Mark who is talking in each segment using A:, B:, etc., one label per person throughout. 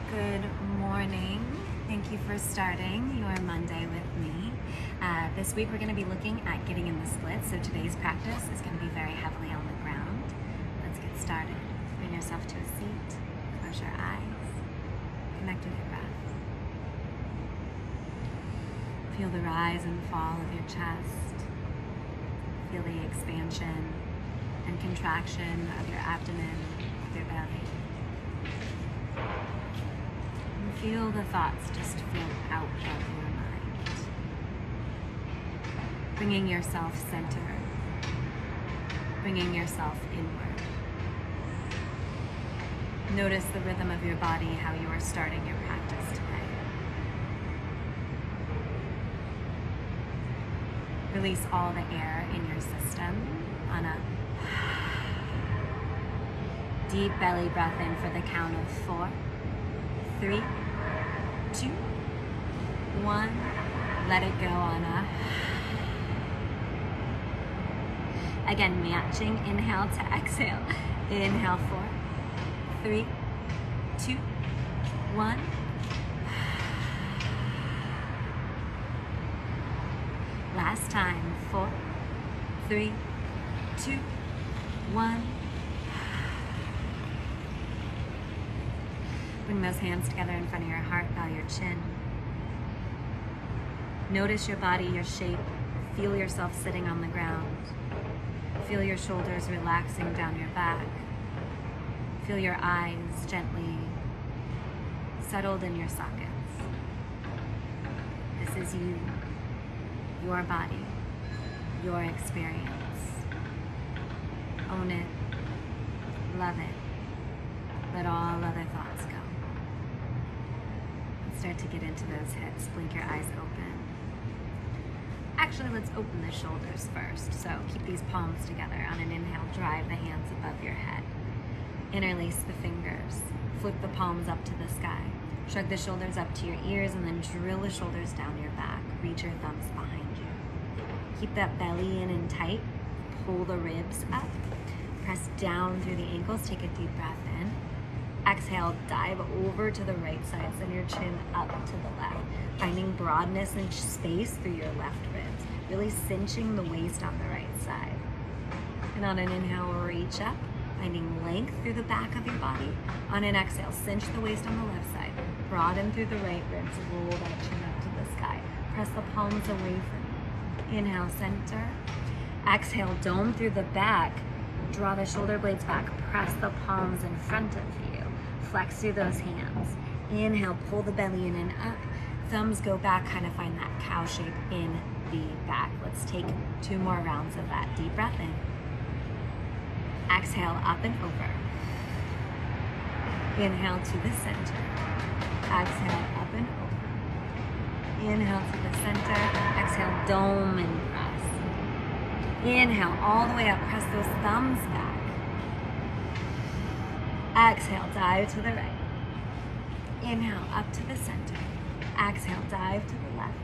A: Good morning. Thank you for starting your Monday with me. This week we're going to be looking at getting in the split. So today's practice is going to be very heavily on the ground. Let's get started. Bring yourself to a seat. Close your eyes. Connect with your breath. Feel the rise and fall of your chest. Feel the expansion and contraction of your abdomen, of your belly. And feel the thoughts just flow out of your mind. Bringing yourself centered. Bringing yourself inward. Notice the rhythm of your body, how you are starting your practice today. Release all the air in your system on a deep belly breath in for the count of 4, 3, 2, 1. Let it go on a. Again, matching inhale to exhale. Inhale 4, 3, 2, 1. Last time. 4, 3, 2, 1. Bring those hands together in front of your heart, bow your chin. Notice your body, your shape. Feel yourself sitting on the ground. Feel your shoulders relaxing down your back. Feel your eyes gently settled in your sockets. This is you, your body, your experience. Own it, love it. Let all other thoughts go. Start to get into those hips. Blink your eyes open. Actually, let's open the shoulders first. So keep these palms together. On an inhale, drive the hands above your head. Interlace the fingers. Flip the palms up to the sky. Shrug the shoulders up to your ears and then drill the shoulders down your back. Reach your thumbs behind you. Keep that belly in and tight. Pull the ribs up. Press down through the ankles. Take a deep breath in. Exhale, dive over to the right side, send your chin up to the left, finding broadness and space through your left ribs, really cinching the waist on the right side. And on an inhale, reach up, finding length through the back of your body. On an exhale, cinch the waist on the left side, broaden through the right ribs, roll that chin up to the sky. Press the palms away from you. Inhale, center. Exhale, dome through the back. Draw the shoulder blades back, press the palms in front of you. Flex through those hands. Inhale, pull the belly in and up. Thumbs go back, kind of find that cow shape in the back. Let's take 2 more rounds of that. Deep breath in. Exhale, up and over. Inhale to the center. Exhale, up and over. Inhale to the center. Exhale, dome and press. Inhale, all the way up. Press those thumbs back. Exhale, dive to the right. Inhale, up to the center. Exhale, dive to the left.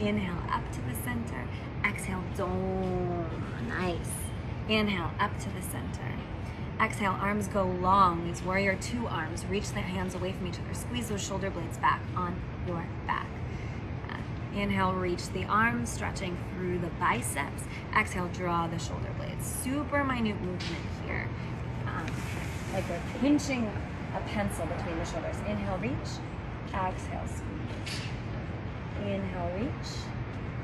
A: Inhale, up to the center. Exhale, dome. Nice. Inhale, up to the center. Exhale, arms go long. These warrior 2 arms. Reach the hands away from each other. Squeeze those shoulder blades back on your back. Inhale, reach the arms, stretching through the biceps. Exhale, draw the shoulder blades. Super minute movement here. Like we're pinching a pencil between the shoulders. Inhale, reach. Exhale, squeeze. Inhale, reach.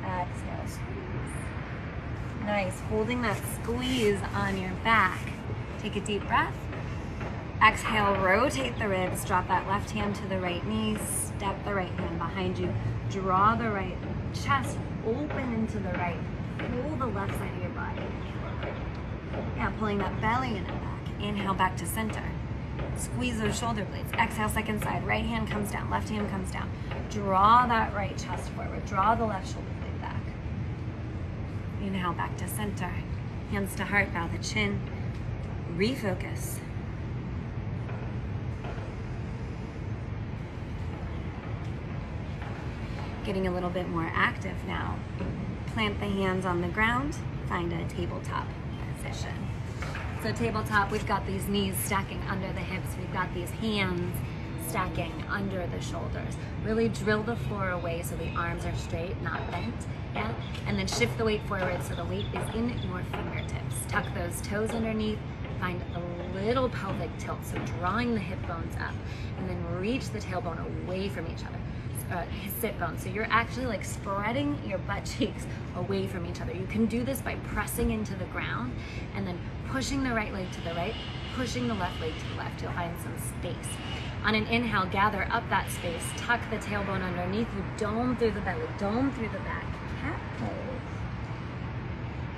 A: Exhale, squeeze. Nice. Holding that squeeze on your back. Take a deep breath. Exhale, rotate the ribs. Drop that left hand to the right knee. Step the right hand behind you. Draw the right chest open into the right. Pull the left side of your body. Yeah, pulling that belly in and back. Inhale, back to center. Squeeze those shoulder blades. Exhale, second side. Right hand comes down. Left hand comes down. Draw that right chest forward. Draw the left shoulder blade back. Inhale, back to center. Hands to heart. Bow the chin. Refocus. Getting a little bit more active now. Plant the hands on the ground. Find a tabletop position. So tabletop, we've got these knees stacking under the hips. We've got these hands stacking under the shoulders. Really drill the floor away so the arms are straight, not bent. Yeah? And then shift the weight forward so the weight is in your fingertips. Tuck those toes underneath. Find a little pelvic tilt, so drawing the hip bones up, and then reach the tailbone away from each other, sit bones. So you're actually like spreading your butt cheeks away from each other. You can do this by pressing into the ground and then pushing the right leg to the right, pushing the left leg to the left. You'll find some space. On an inhale, gather up that space, tuck the tailbone underneath you, dome through the belly, dome through the back, cat pose.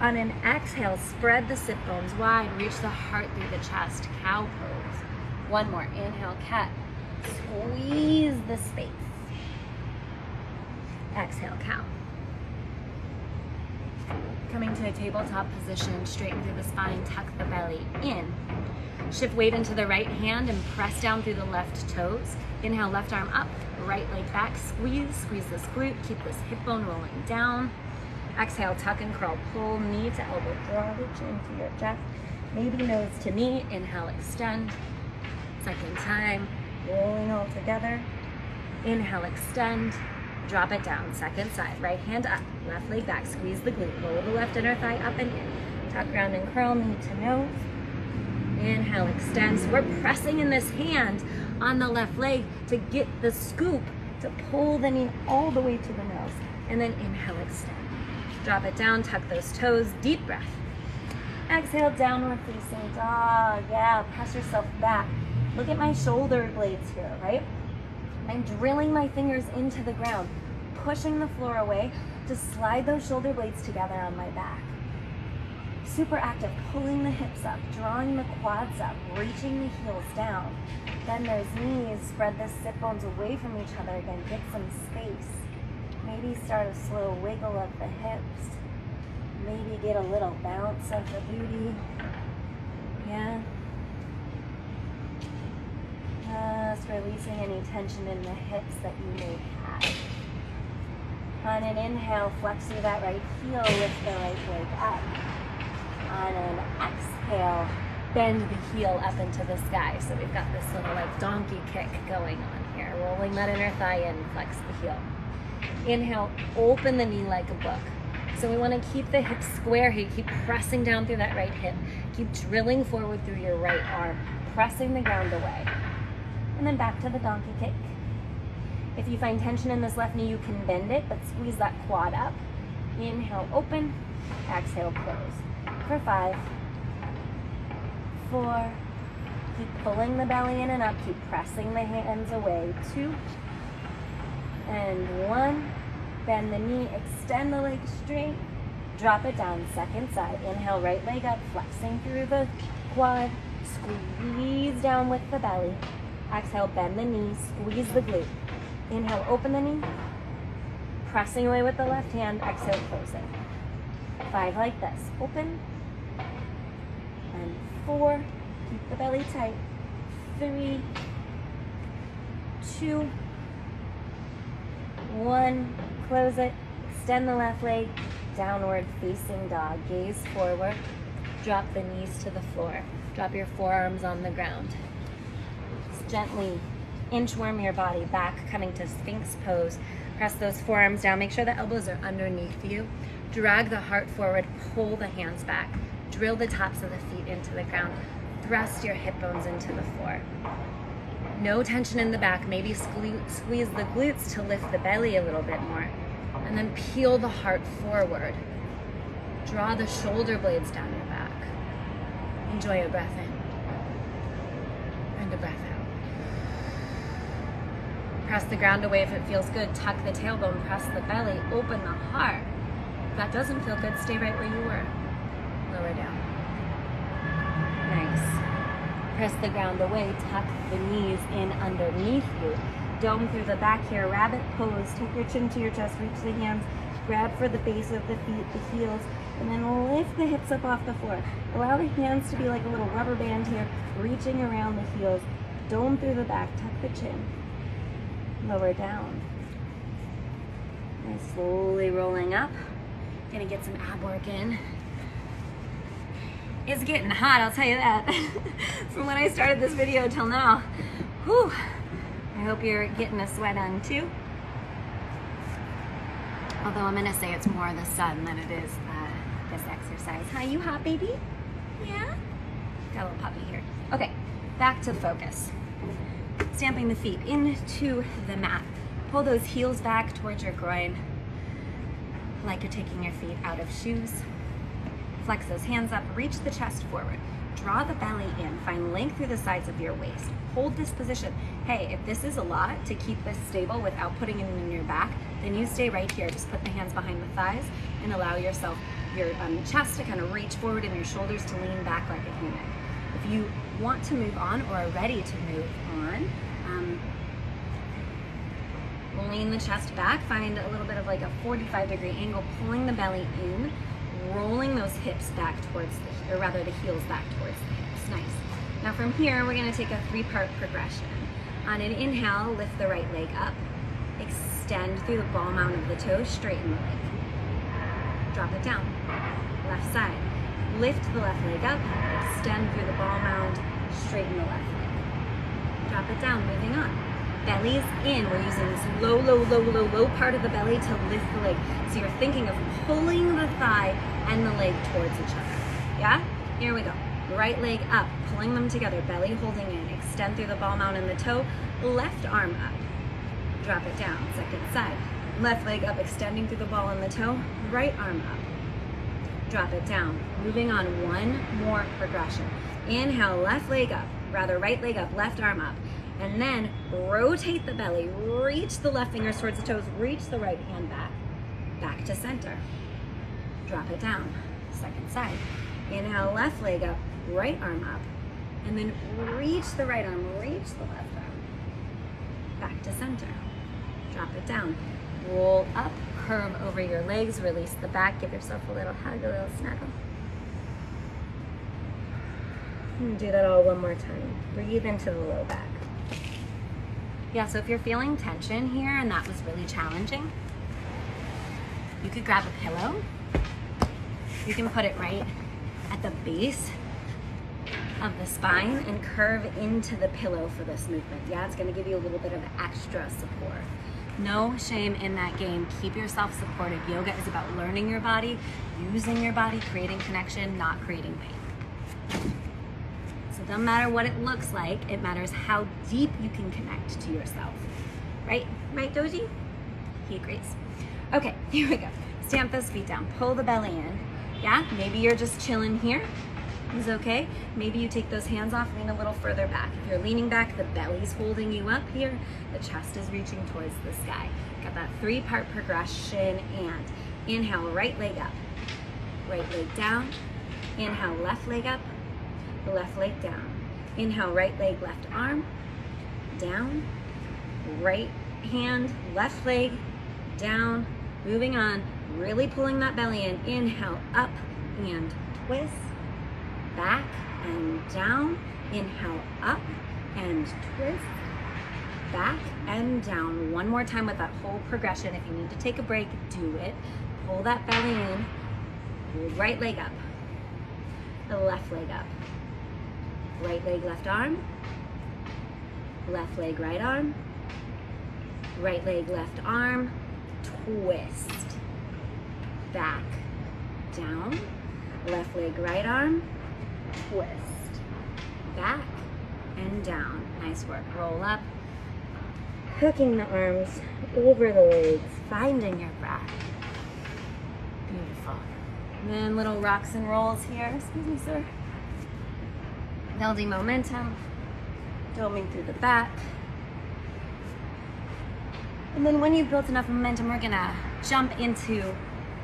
A: On an exhale, spread the sit bones wide, reach the heart through the chest, cow pose. One more, inhale, cat, squeeze the space. Exhale, cow. Coming to a tabletop position, straighten through the spine, tuck the belly in. Shift weight into the right hand and press down through the left toes. Inhale, left arm up, right leg back, squeeze this glute, keep this hip bone rolling down. Exhale, tuck and curl, pull knee to elbow, draw the chin to your chest, maybe nose to knee. Inhale, extend. Second time, rolling all together. Inhale, extend, drop it down. Second side, right hand up, left leg back, squeeze the glute, roll the left inner thigh up and in. Tuck, round and curl, knee to nose. Inhale, extend. So we're pressing in this hand on the left leg to get the scoop to pull the knee all the way to the nose. And then inhale, extend. Drop it down, tuck those toes, deep breath. Exhale, downward facing dog. Yeah, press yourself back. Look at my shoulder blades here, right? I'm drilling my fingers into the ground, pushing the floor away to slide those shoulder blades together on my back. Super active, pulling the hips up, drawing the quads up, reaching the heels down. Bend those knees, spread the sit bones away from each other again, get some space. Maybe start a slow wiggle of the hips. Maybe get a little bounce of the booty. Yeah. Just releasing any tension in the hips that you may have. On an inhale, flex through that right heel, lift the right leg up. On an exhale, bend the heel up into the sky. So we've got this little like donkey kick going on here. Rolling that inner thigh in, flex the heel. Inhale, open the knee like a book. So we want to keep the hips square here. Keep pressing down through that right hip. Keep drilling forward through your right arm, pressing the ground away. And then back to the donkey kick. If you find tension in this left knee, you can bend it, but squeeze that quad up. Inhale, open. Exhale, close. For 5, 4, keep pulling the belly in and up, keep pressing the hands away. 2, and 1. Bend the knee, extend the leg straight, drop it down, second side. Inhale, right leg up, flexing through the quad, squeeze down with the belly. Exhale, bend the knee, squeeze the glute. Inhale, open the knee, pressing away with the left hand. Exhale, close it. 5 like this, open. And 4, keep the belly tight. 3, 2, 1, close it. Extend the left leg, downward facing dog. Gaze forward, drop the knees to the floor. Drop your forearms on the ground. Just gently inchworm your body back, coming to Sphinx pose. Press those forearms down, make sure the elbows are underneath you. Drag the heart forward, pull the hands back. Drill the tops of the feet into the ground. Thrust your hip bones into the floor. No tension in the back. Maybe squeeze the glutes to lift the belly a little bit more. And then peel the heart forward. Draw the shoulder blades down your back. Enjoy a breath in. And a breath out. Press the ground away if it feels good. Tuck the tailbone, press the belly, open the heart. If that doesn't feel good, stay right where you were. Lower down. Nice. Press the ground away, tuck the knees in underneath you. Dome through the back here, rabbit pose. Take your chin to your chest, reach the hands, grab for the base of the feet, the heels, and then lift the hips up off the floor. Allow the hands to be like a little rubber band here, reaching around the heels. Dome through the back, tuck the chin. Lower down. And slowly rolling up. Gonna get some ab work in. It's getting hot, I'll tell you that. From when I started this video till now. Whew. I hope you're getting a sweat on too. Although I'm gonna say it's more the sun than it is this exercise. Hi, you hot baby? Yeah? Got a little puppy here. Okay, back to focus. Stamping the feet into the mat. Pull those heels back towards your groin, like you're taking your feet out of shoes. Flex those hands up, reach the chest forward. Draw the belly in, find length through the sides of your waist. Hold this position. Hey, if this is a lot to keep this stable without putting it in your back, then you stay right here. Just put the hands behind the thighs and allow yourself, your chest to kind of reach forward and your shoulders to lean back like a human. If you want to move on or are ready to move on, lean the chest back, find a little bit of like a 45-degree angle, pulling the belly in, rolling those hips back towards or rather the heels back towards the hips. Nice. Now from here, we're gonna take a 3-part progression. On an inhale, lift the right leg up, extend through the ball mount of the toes, straighten the leg. Drop it down. Left side. Lift the left leg up, extend through the ball mount, straighten the left leg. Drop it down, moving on. Belly's in. We're using this low part of the belly to lift the leg. So you're thinking of pulling the thigh and the leg towards each other. Yeah? Here we go. Right leg up, pulling them together, belly holding in. Extend through the ball mount and the toe. Left arm up. Drop it down. Second side. Left leg up, extending through the ball and the toe. Right arm up. Drop it down. Moving on, one more progression. Inhale, left leg up, rather right leg up, left arm up. And then rotate the belly, reach the left fingers towards the toes, reach the right hand back to center. Drop it down, second side. Inhale, left leg up, right arm up. And then reach the right arm, reach the left arm, back to center. Drop it down, roll up, curve over your legs, release the back, give yourself a little hug, a little snuggle. And do that all one more time. Breathe into the low back. Yeah, so if you're feeling tension here and that was really challenging, you could grab a pillow. You can put it right at the base of the spine and curve into the pillow for this movement. Yeah, it's gonna give you a little bit of extra support. No shame in that game. Keep yourself supported. Yoga is about learning your body, using your body, creating connection, not creating pain. So it doesn't matter what it looks like, it matters how deep you can connect to yourself. Right? Right, Doji? He agrees. Okay, here we go. Stamp those feet down, pull the belly in. Yeah, maybe you're just chilling here. Is okay. Maybe you take those hands off, lean a little further back. If you're leaning back, the belly's holding you up here, the chest is reaching towards the sky. Got that 3-part progression, and inhale, right leg up, right leg down. Inhale, left leg up, left leg down. Inhale, right leg, left arm, down. Right hand, left leg, down. Moving on, really pulling that belly in. Inhale, up and twist. Back and down. Inhale, up and twist. Back and down. One more time with that whole progression. If you need to take a break, do it. Pull that belly in. Right leg up. The left leg up. Right leg, left arm. Left leg, right arm. Right leg, left arm. Twist. Back, down. Left leg, right arm. Twist. Back and down. Nice work. Roll up. Hooking the arms over the legs. Finding your breath. Beautiful. And then little rocks and rolls here. Excuse me, sir. Building momentum. Doming through the back. And then when you've built enough momentum, we're gonna jump into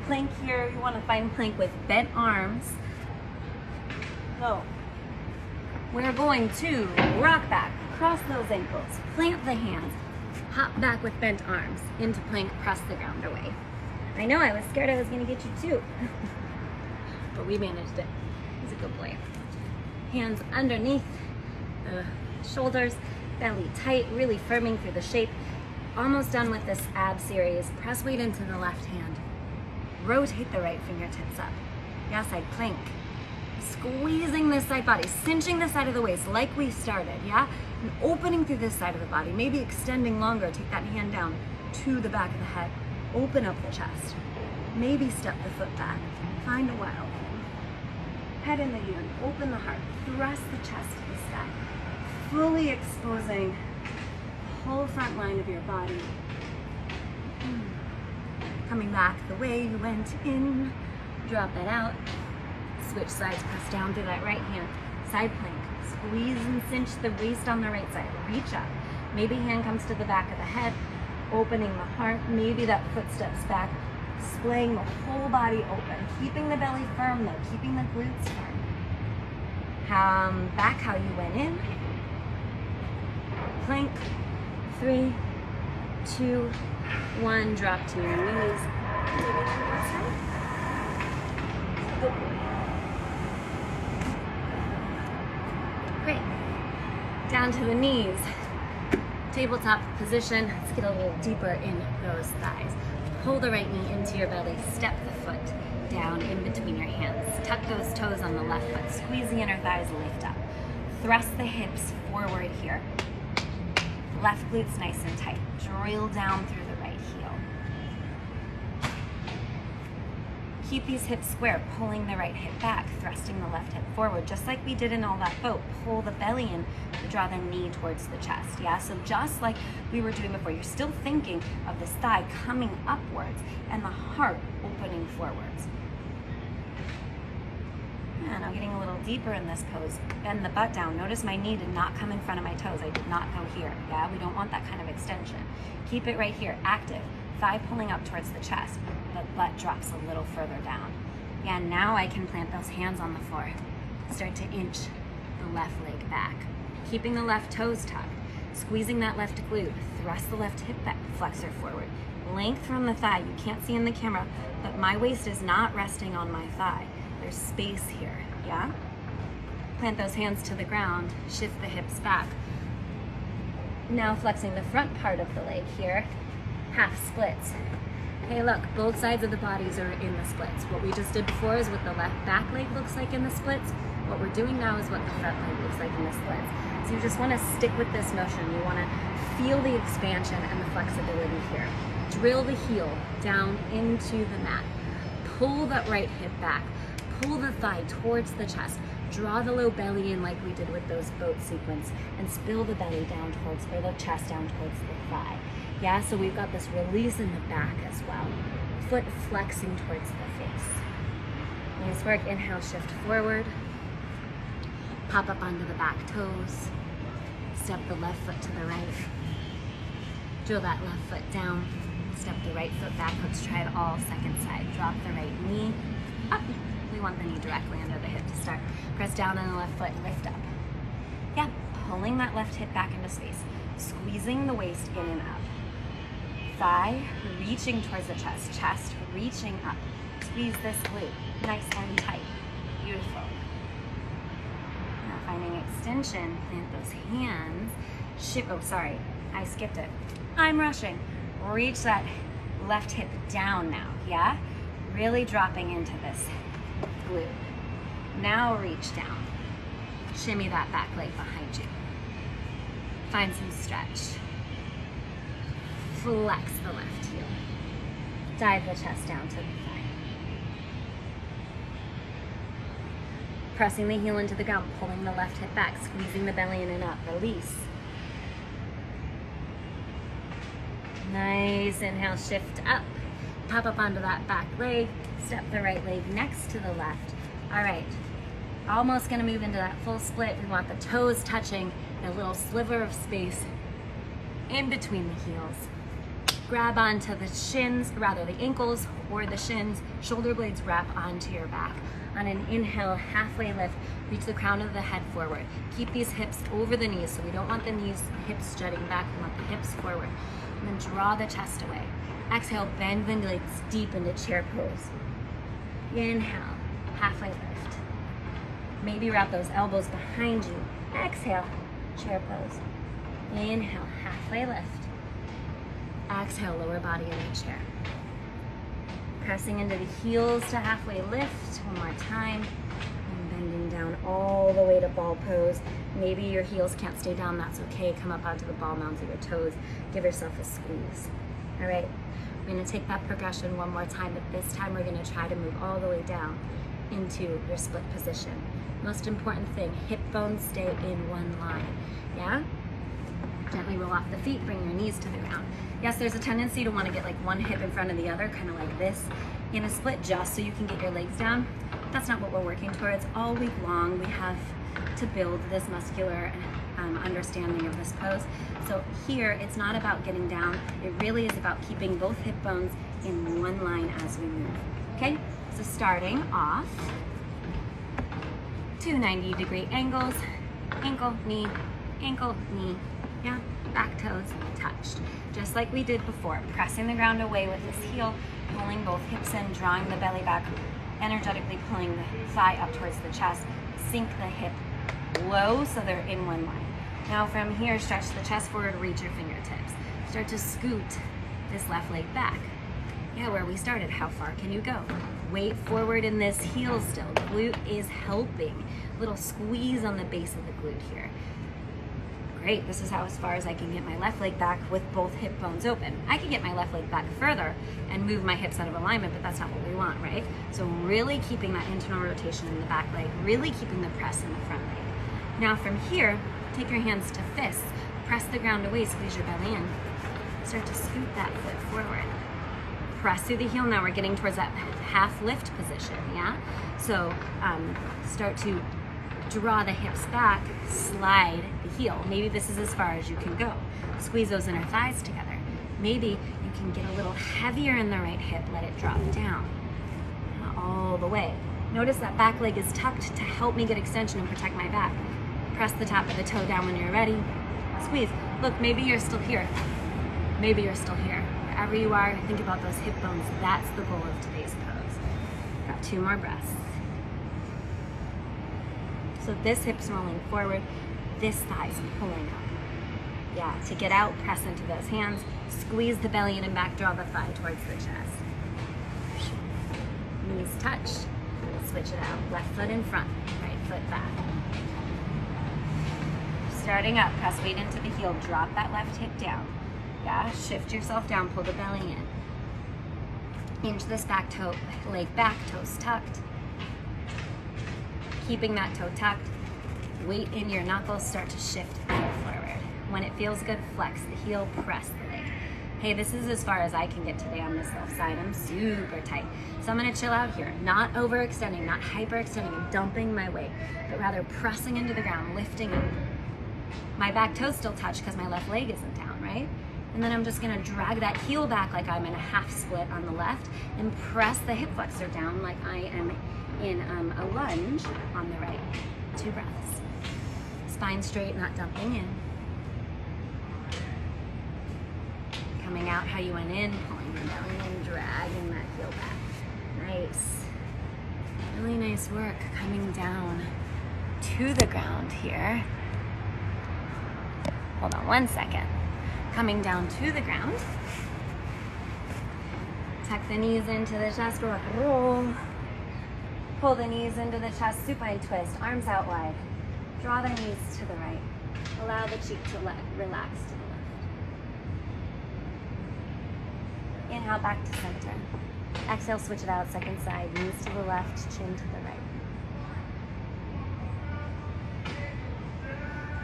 A: plank here. You wanna find plank with bent arms. So we're going to rock back, cross those ankles, plant the hands, hop back with bent arms into plank, press the ground away. I know, I was scared I was gonna get you too. But we managed it. He's a good boy. Hands underneath the shoulders, belly tight, really firming through the shape. Almost done with this ab series. Press weight into the left hand. Rotate the right fingertips up. Yeah, side plank. Squeezing this side body, cinching the side of the waist like we started, yeah? And opening through this side of the body, maybe extending longer. Take that hand down to the back of the head. Open up the chest. Maybe step the foot back. Find a wild thing. Head in the yin. Open the heart. Thrust the chest to the sky. Fully exposing the whole front line of your body. Coming back the way you went in. Drop it out. Switch sides. Press down through that right hand. Side plank. Squeeze and cinch the waist on the right side. Reach up. Maybe hand comes to the back of the head. Opening the heart. Maybe that foot steps back. Splaying the whole body open. Keeping the belly firm though. Keeping the glutes firm. Back how you went in. Plank. 3, 2, 1. Drop to your knees. Maybe one more side. Good boy. Great. Down to the knees. Tabletop position. Let's get a little deeper in those thighs. Pull the right knee into your belly. Step the foot down in between your hands. Tuck those toes on the left foot. Squeeze the inner thighs, lift up. Thrust the hips forward here. Left glutes nice and tight. Drill down through the right heel. Keep these hips square, pulling the right hip back, thrusting the left hip forward, just like we did in all that boat. Pull the belly in to draw the knee towards the chest, yeah? So just like we were doing before, you're still thinking of this thigh coming upwards and the heart opening forwards. Yeah, now getting a little deeper in this pose. Bend the butt down. Notice my knee did not come in front of my toes. I did not go here, yeah? We don't want that kind of extension. Keep it right here, active. Thigh pulling up towards the chest, but butt drops a little further down. Yeah, now I can plant those hands on the floor. Start to inch the left leg back. Keeping the left toes tucked. Squeezing that left glute. Thrust the left hip back, flexor forward. Length from the thigh. You can't see in the camera, but my waist is not resting on my thigh. There's space here, yeah? Plant those hands to the ground. Shift the hips back. Now flexing the front part of the leg here. Half splits. Hey, look, both sides of the bodies are in the splits. What we just did before is what the left back leg looks like in the splits. What we're doing now is what the front leg looks like in the splits. So you just want to stick with this motion. You want to feel the expansion and the flexibility here. Drill the heel down into the mat. Pull that right hip back. Pull the thigh towards the chest. Draw the low belly in like we did with those boat sequence and spill the belly down towards, or the chest down towards the thigh. Yeah, so we've got this release in the back as well. Foot flexing towards the face. Nice work. Inhale, shift forward. Pop up onto the back toes. Step the left foot to the right. Drill that left foot down. Step the right foot back. Let's try it all. Second side. Drop the right knee up. We want the knee directly under the hip to start. Press down on the left foot, lift up. Yeah, pulling that left hip back into space. Squeezing the waist in and up. Thigh reaching towards the chest. Chest reaching up. Squeeze this glute. Nice and tight. Beautiful. Now finding extension, plant those hands. I skipped it. I'm rushing. Reach that left hip down now, yeah? Really dropping into this glute. Now reach down. Shimmy that back leg behind you. Find some stretch. Flex the left heel. Dive the chest down to the thigh. Pressing the heel into the ground, pulling the left hip back, squeezing the belly in and up. Release. Nice. Inhale, shift up. Pop up onto that back leg. Step the right leg next to the left. All right. Almost going to move into that full split. We want the toes touching, a little sliver of space in between the heels. Grab onto the shins, rather the ankles or the shins. Shoulder blades wrap onto your back. On an inhale, halfway lift, reach the crown of the head forward. Keep these hips over the knees, so we don't want the hips jutting back. We want the hips forward. And then draw the chest away. Exhale, bend the legs deep into chair pose. Inhale, halfway lift. Maybe wrap those elbows behind you. Exhale, chair pose. Inhale, halfway lift. Exhale, lower body in the chair. Pressing into the heels to halfway lift. One more time. And bending down all the way to ball pose. Maybe your heels can't stay down, that's okay. Come up onto the ball mounds of your toes. Give yourself a squeeze. All right, we're gonna take that progression one more time, but this time we're gonna try to move all the way down into your split position. Most important thing, hip bones stay in one line, yeah? Gently roll off the feet, bring your knees to the ground. Yes, there's a tendency to want to get like one hip in front of the other, kind of like this in a split, just so you can get your legs down. That's not what we're working towards. All week long, we have to build this muscular understanding of this pose. So here, it's not about getting down. It really is about keeping both hip bones in one line as we move. Okay, so starting off, 2 90-degree angles, ankle, knee, yeah, back toes touched. Just like we did before, pressing the ground away with this heel, pulling both hips in, drawing the belly back, energetically pulling the thigh up towards the chest, sink the hip low so they're in one line. Now from here, stretch the chest forward, reach your fingertips. Start to scoot this left leg back. Yeah, where we started, how far can you go? Weight forward in this heel still. Glute is helping. Little squeeze on the base of the glute here. Great, this is how as far as I can get my left leg back with both hip bones open. I can get my left leg back further and move my hips out of alignment, but that's not what we want, right? So really keeping that internal rotation in the back leg, really keeping the press in the front leg. Now from here, take your hands to fists, press the ground away, squeeze your belly in. Start to scoot that foot forward. Press through the heel. Now we're getting towards that half lift position, yeah? So start to draw the hips back, slide the heel. Maybe this is as far as you can go. Squeeze those inner thighs together. Maybe you can get a little heavier in the right hip, let it drop down all the way. Notice that back leg is tucked to help me get extension and protect my back. Press the top of the toe down when you're ready. Squeeze. Look, maybe you're still here. Maybe you're still here. Wherever you are, think about those hip bones. That's the goal of today's pose. Got 2 more breaths. So this hip's rolling forward, this thigh's pulling up. Yeah, to get out, press into those hands, squeeze the belly in and back, draw the thigh towards the chest. Knees touch, switch it out. Left foot in front, right foot back. Starting up, press weight into the heel, drop that left hip down. Yeah, shift yourself down, pull the belly in. Inch this back toe, leg back, toes tucked. Keeping that toe tucked, weight in your knuckles, start to shift the heel forward. When it feels good, flex the heel, press the leg. Hey, this is as far as I can get today on this left side. I'm super tight. So I'm gonna chill out here, not overextending, not hyperextending and dumping my weight, but rather pressing into the ground, lifting up. My back toes still touch because my left leg isn't down, right? And then I'm just gonna drag that heel back like I'm in a half split on the left and press the hip flexor down like I am in a lunge on the right. 2 breaths. Spine straight, not dumping in. Coming out how you went in, pulling your belly in, dragging that heel back. Nice. Really nice work coming down to the ground here. Hold on 1 second. Coming down to the ground. Tuck the knees into the chest, rock and roll. Pull the knees into the chest, supine twist, arms out wide. Draw the knees to the right. Allow the cheek to relax to the left. Inhale, back to center. Exhale, switch it out, second side. Knees to the left, chin to the right.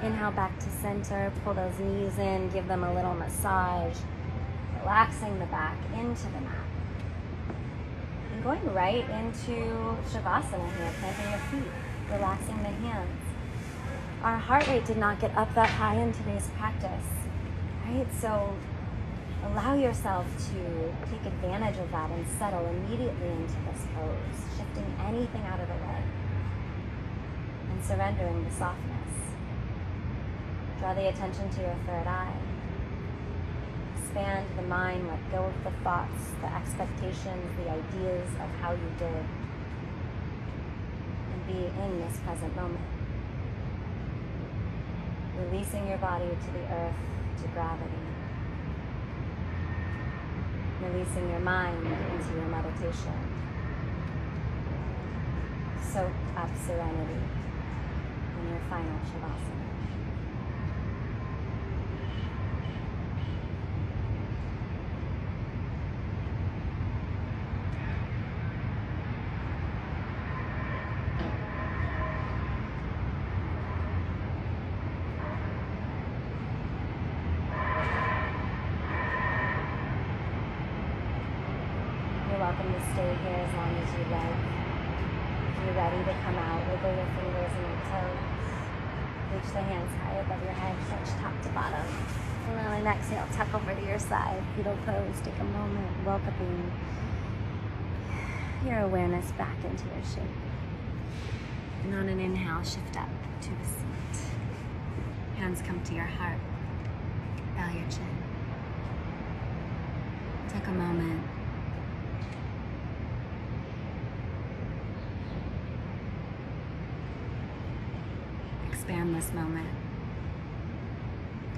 A: Inhale, back to center. Pull those knees in, give them a little massage. Relaxing the back into the mat. Going right into Shavasana here, planting your feet, relaxing the hands. Our heart rate did not get up that high in today's practice, right? So allow yourself to take advantage of that and settle immediately into this pose, shifting anything out of the way and surrendering the softness. Draw the attention to your third eye. Expand the mind, let go of the thoughts, the expectations, the ideas of how you did, and be in this present moment. Releasing your body to the earth, to gravity. Releasing your mind into your meditation. Soak up serenity in your final Shavasana. You're welcome to stay here as long as you like. If you're ready to come out, wiggle your fingers and your toes. Reach the hands high above your head, touch top to bottom. And on an exhale, tuck over to your side, fetal pose. Take a moment, welcoming your awareness back into your shape. And on an inhale, shift up to a seat. Hands come to your heart. Bow your chin. Take a moment. Expand this moment,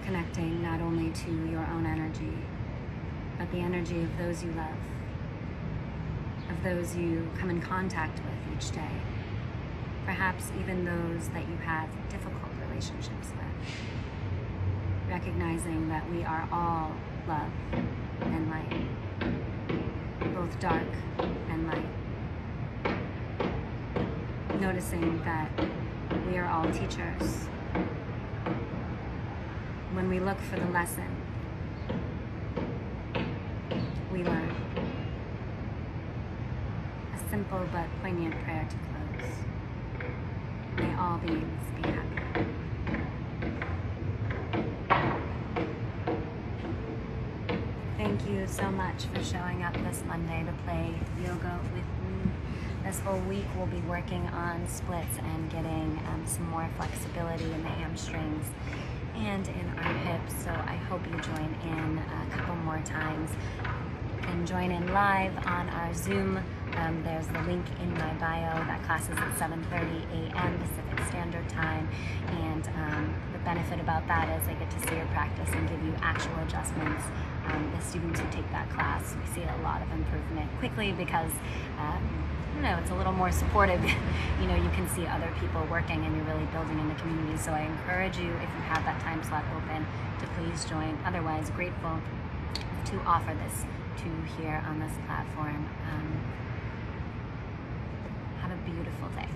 A: connecting not only to your own energy, but the energy of those you love, of those you come in contact with each day, perhaps even those that you have difficult relationships with. Recognizing that we are all love and light, both dark and light. Noticing that we are all teachers. When we look for the lesson, we learn. A simple but poignant prayer to close. May all beings be happy. Thank you so much for showing up this Monday to play yoga with me. This whole week we'll be working on splits and getting some more flexibility in the hamstrings and in our hips. So I hope you join in a couple more times. You can join in live on our Zoom. There's the link in my bio. That class is at 7:30 a.m. Pacific Standard Time. And the benefit about that is I get to see your practice and give you actual adjustments. The students who take that class, we see a lot of improvement quickly because it's a little more supportive. You can see other people working and you're really building in the community. So I encourage you, if you have that time slot open, to please join. Otherwise, grateful to offer this to you here on this platform. Have a beautiful day.